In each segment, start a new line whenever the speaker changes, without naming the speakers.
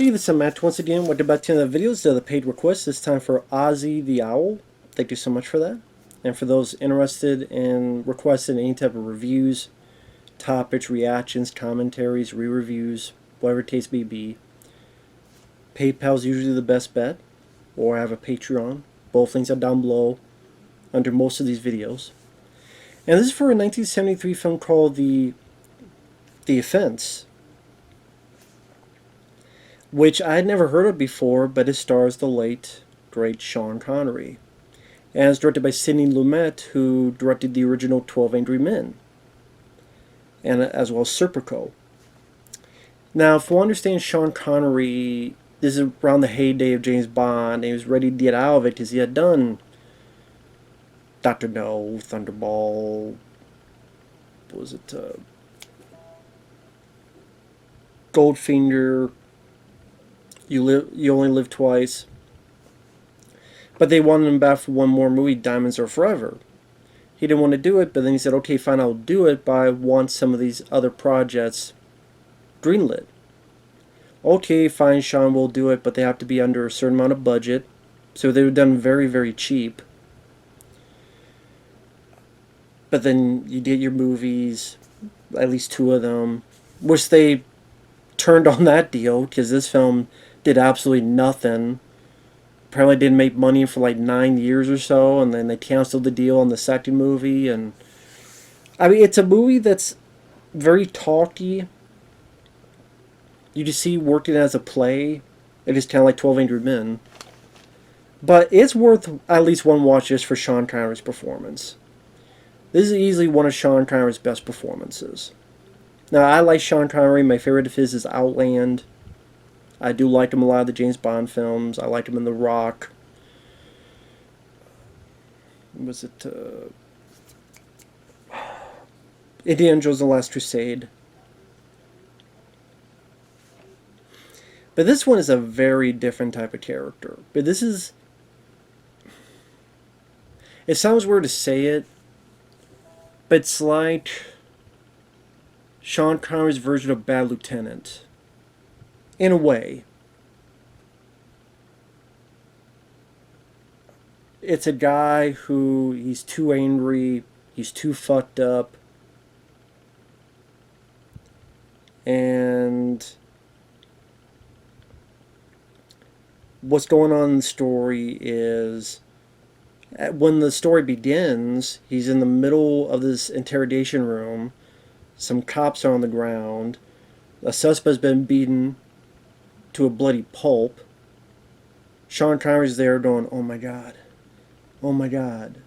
Hey, this is Matt once again. Welcome back to another video. This is the paid request. This time for Ozzie the Owl. Thank you so much for that. And for those interested in requesting any type of reviews, topics, reactions, commentaries, re-reviews, whatever the case may be, PayPal is usually the best bet, or I have a Patreon. Both links are down below under most of these videos. And this is for a 1973 film called The Offence, which I had never heard of before, but it stars the late, great Sean Connery. And it's directed by Sidney Lumet, who directed the original 12 Angry Men, and as well as Serpico. Now, if one understands Sean Connery, this is around the heyday of James Bond, and he was ready to get out of it because he had done Dr. No, Thunderball, what was it, Goldfinger, You Only Live Twice. But they wanted him back for one more movie, Diamonds Are Forever. He didn't want to do it, but then he said, okay, fine, I'll do it, but I want some of these other projects greenlit. Okay, fine, Sean will do it, but they have to be under a certain amount of budget. So they were done very, very cheap. But then you get your movies, at least two of them, which they turned on that deal, because this film did absolutely nothing. Apparently didn't make money for like 9 years or so, and then they canceled the deal on the second movie. And I mean, it's a movie that's very talky. You just see working as a play. It is kind of like 12 Angry Men. But it's worth at least one watch just for Sean Connery's performance. This is easily one of Sean Connery's best performances. Now, I like Sean Connery. My favorite of his is Outland. I do like him a lot of the James Bond films. I like him in The Rock. Was it Indiana Jones and the Last Crusade? But this one is a very different type of character. But this is... It sounds weird to say it, but it's like Sean Connery's version of Bad Lieutenant. In a way. It's a guy who, he's too angry, he's too fucked up, and what's going on in the story is, when the story begins, he's in the middle of this interrogation room, some cops are on the ground, a suspect's been beaten to a bloody pulp. Sean Connery's there going, oh my god, oh my god.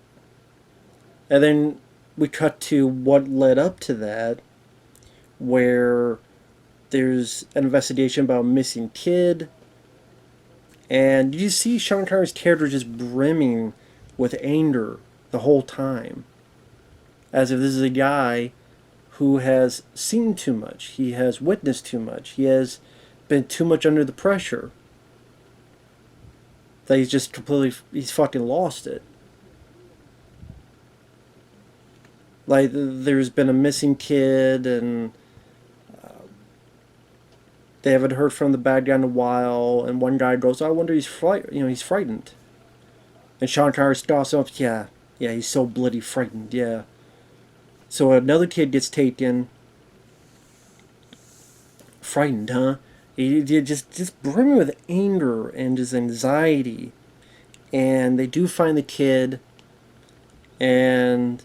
And then we cut to what led up to that, where there's an investigation about a missing kid, and you see Sean Connery's character just brimming with anger the whole time, as if this is a guy who has seen too much, he has witnessed too much, he has been too much under the pressure, that he's just completely, he's fucking lost it. Like, there's been a missing kid, and they haven't heard from the bad guy in a while, and one guy goes, I wonder he's he's frightened. And Sean Connery stops up, yeah, he's so bloody frightened, yeah. So another kid gets taken. Frightened, huh? He just brimming with anger and just anxiety. And they do find the kid, and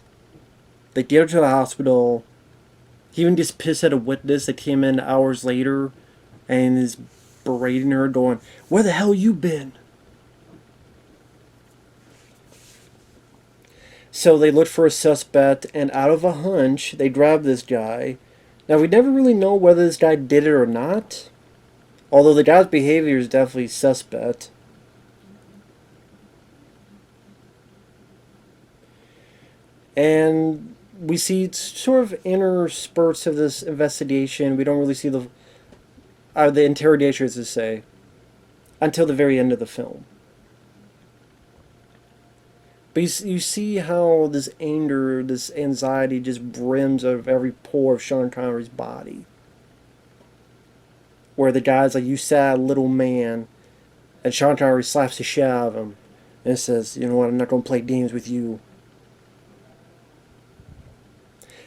they get her to the hospital. He even gets pissed at a witness that came in hours later and is berating her, going, where the hell you been? So they look for a suspect, and out of a hunch, they grab this guy. Now, we never really know whether this guy did it or not, although the guy's behavior is definitely suspect. And we see sort of inner spurts of this investigation. We don't really see the interrogation, as to say, until the very end of the film. But you see how this anger, this anxiety just brims out of every pore of Sean Connery's body. where the guy's like, "You sad little man," and Sean Connery slaps the shit out of him and says, "You know what? I'm not gonna play games with you."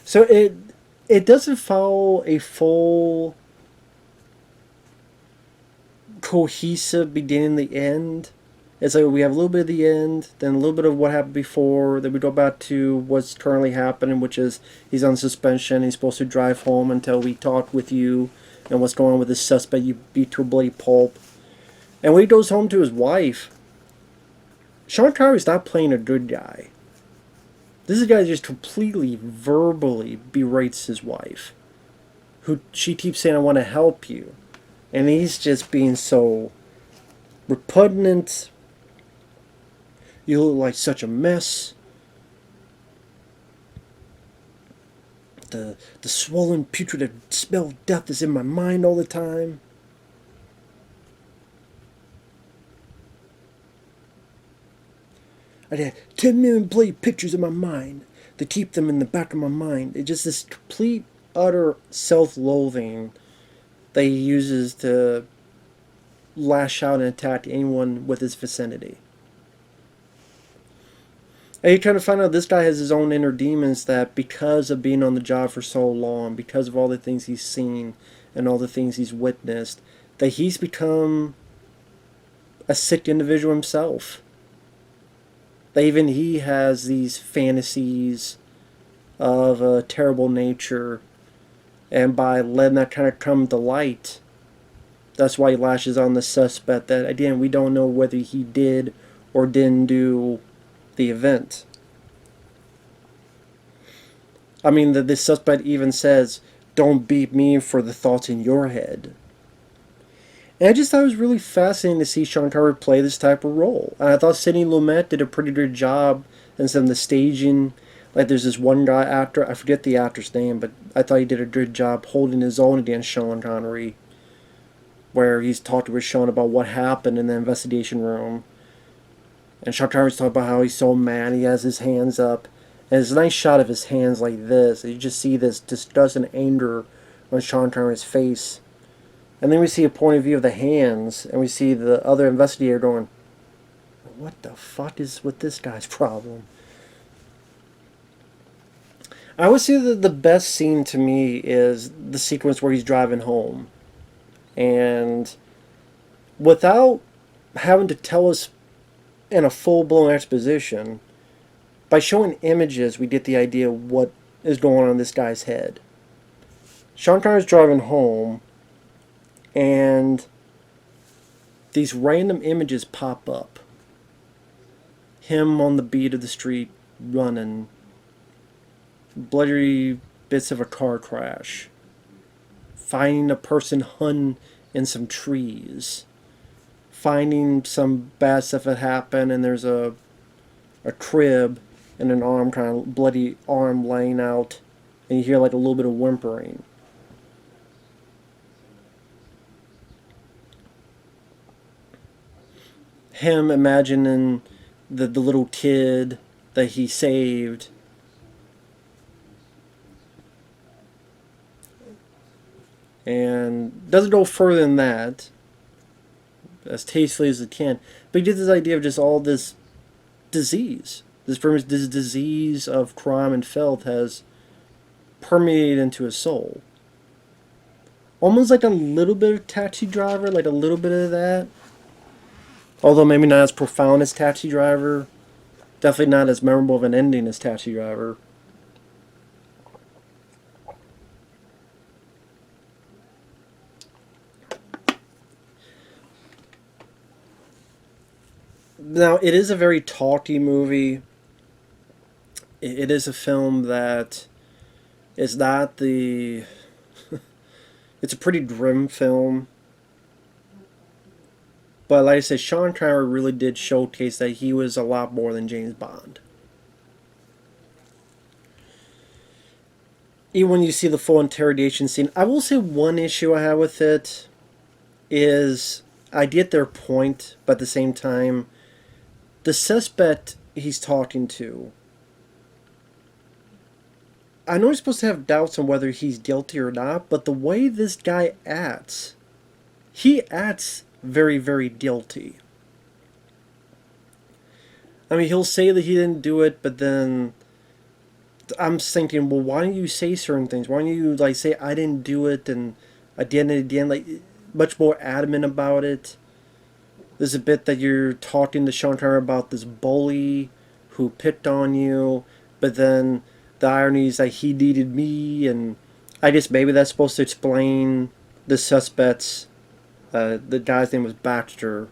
So it doesn't follow a full cohesive beginning and the end. It's like we have a little bit of the end, then a little bit of what happened before, then we go back to what's currently happening, which is he's on suspension, he's supposed to drive home until we talk with you, and what's going on with this suspect you beat to a bloody pulp. And when he goes home to his wife, Sean Connery's not playing a good guy. This is a guy that just completely verbally berates his wife, who she keeps saying, "I want to help you," and he's just being so repugnant. "You look like such a mess. The swollen, putrid smell of death is in my mind all the time." I had 10 million bloody pictures in my mind to keep them in the back of my mind. It's just this complete, utter self-loathing that he uses to lash out and attack anyone with his vicinity. And you kind of find out this guy has his own inner demons that, because of being on the job for so long, because of all the things he's seen and all the things he's witnessed, that he's become a sick individual himself. That even he has these fantasies of a terrible nature, and by letting that kind of come to light, that's why he lashes on the suspect that, again, we don't know whether he did or didn't do the event. I mean, the suspect even says, "Don't beat me for the thoughts in your head." And I just thought it was really fascinating to see Sean Connery play this type of role. And I thought Sidney Lumet did a pretty good job in some of the staging. Like, there's this one guy actor, I forget the actor's name, but I thought he did a good job holding his own against Sean Connery, where he's talking with Sean about what happened in the investigation room. And Sean Connery's talking about how he's so mad, he has his hands up. And it's a nice shot of his hands like this. And you just see this disgust and anger on Sean Connery's face. And then we see a point of view of the hands, and we see the other investigator going, "What the fuck is with this guy's problem?" I would say that the best scene to me is the sequence where he's driving home. And without having to tell us in a full-blown exposition, by showing images, we get the idea of what is going on in this guy's head. Sean Connery's driving home, and these random images pop up. Him on the beat of the street, running. Bloody bits of a car crash. Finding a person hung in some trees. Finding some bad stuff that happened, and there's a crib and an arm, kind of bloody arm laying out, and you hear like a little bit of whimpering. Him imagining the little kid that he saved. And doesn't go further than that, as tastefully as it can. But he gets this idea of just all this disease. This disease of crime and filth has permeated into his soul. Almost like a little bit of Taxi Driver, like a little bit of that. Although maybe not as profound as Taxi Driver. Definitely not as memorable of an ending as Taxi Driver. Now, it is a very talky movie. It is a film that is not the... It's a pretty grim film. But like I said, Sean Connery really did showcase that he was a lot more than James Bond. Even when you see the full interrogation scene, I will say one issue I have with it is I get their point, but at the same time, the suspect he's talking to, I know he's supposed to have doubts on whether he's guilty or not, but the way this guy acts he acts very, very guilty. I mean, he'll say that he didn't do it, but then I'm thinking, well, why don't you say certain things? Why don't you like say I didn't do it and again and again, like much more adamant about it? There's a bit that you're talking to Sean Connery about this bully who picked on you, but then the irony is that he needed me, and I guess maybe that's supposed to explain the suspect's, the guy's name was Baxter,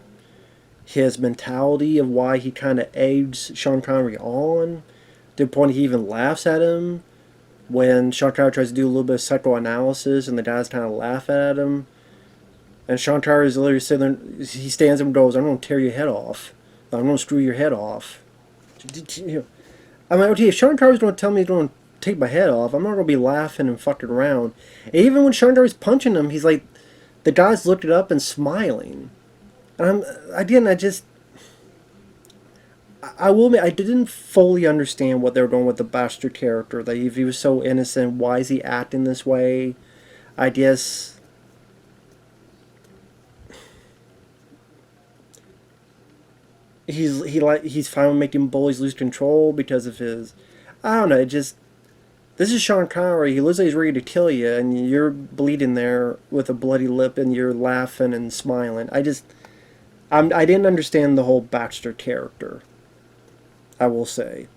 his mentality of why he kind of eggs Sean Connery on, to the point he even laughs at him when Sean Connery tries to do a little bit of psychoanalysis, and the guys kind of laugh at him. And Sean Connery is literally sitting there, he stands up and goes, I'm going to tear your head off. I'm going to screw your head off. I mean, okay, if Sean Connery's going to tell me he's going to take my head off, I'm not going to be laughing and fucking around. And even when Sean Connery's punching him, he's like, the guy's looking up and smiling. And I will admit, I didn't fully understand what they were doing with the Baxter character. That if he was so innocent, why is he acting this way? I guess he's finally making bullies lose control because of his. I don't know. It just this is Sean Connery. He looks like he's ready to kill you, and you're bleeding there with a bloody lip, and you're laughing and smiling. I didn't understand the whole Baxter character, I will say.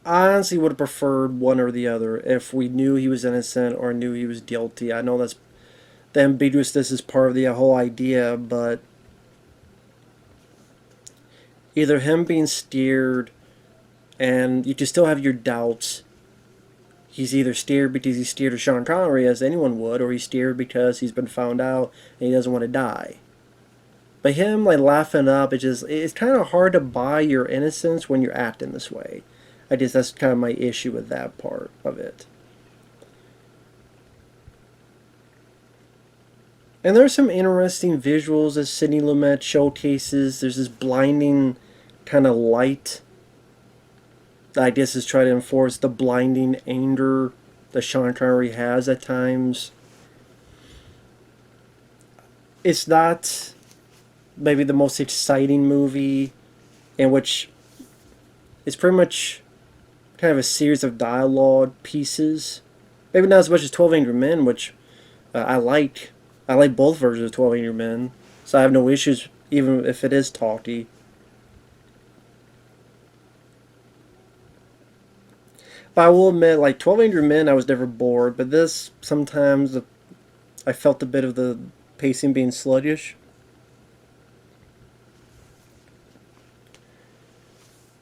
I honestly would have preferred one or the other if we knew he was innocent or knew he was guilty. I know that's the ambiguousness is part of the whole idea, but either him being steered and you can still have your doubts. He's either steered because he's steered to Sean Connery, as anyone would, or he's steered because he's been found out and he doesn't want to die. But him like laughing up, it's kind of hard to buy your innocence when you're acting this way. I guess that's kind of my issue with that part of it. And there's some interesting visuals as Sidney Lumet showcases. There's this blinding kind of light that I guess is trying to enforce the blinding anger that Sean Connery has at times. It's not maybe the most exciting movie, in which it's pretty much kind of a series of dialogue pieces. Maybe not as much as 12 Angry Men, which I like. I like both versions of 12 Angry Men, so I have no issues even if it is talky. But I will admit, like 12 Angry Men, I was never bored, but this, sometimes I felt a bit of the pacing being sluggish.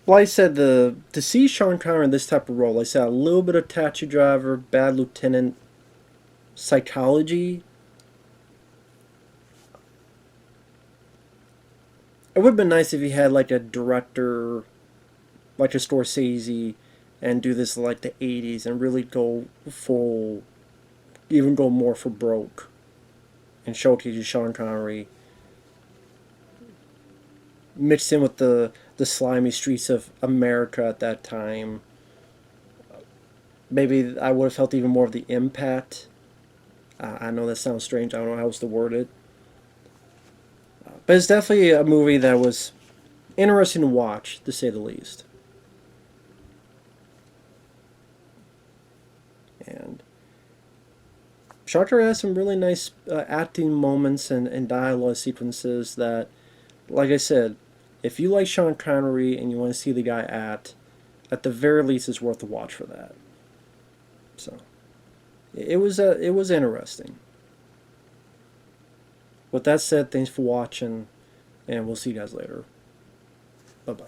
Well, I said to see Sean Connery in this type of role, I said a little bit of Taxi Driver, Bad Lieutenant psychology. It would have been nice if he had like a director, like a Scorsese, and do this like the 80s and really go full, even go more for broke, and showcase Sean Connery mixed in with the slimy streets of America at that time. Maybe I would have felt even more of the impact. I know that sounds strange. I don't know how else to word it. But it's definitely a movie that was interesting to watch, to say the least. And Sean Connery has some really nice acting moments and dialogue sequences that, like I said, if you like Sean Connery and you want to see the guy act, at the very least, it's worth a watch for that. So, it was interesting. With that said, thanks for watching, and we'll see you guys later. Bye bye.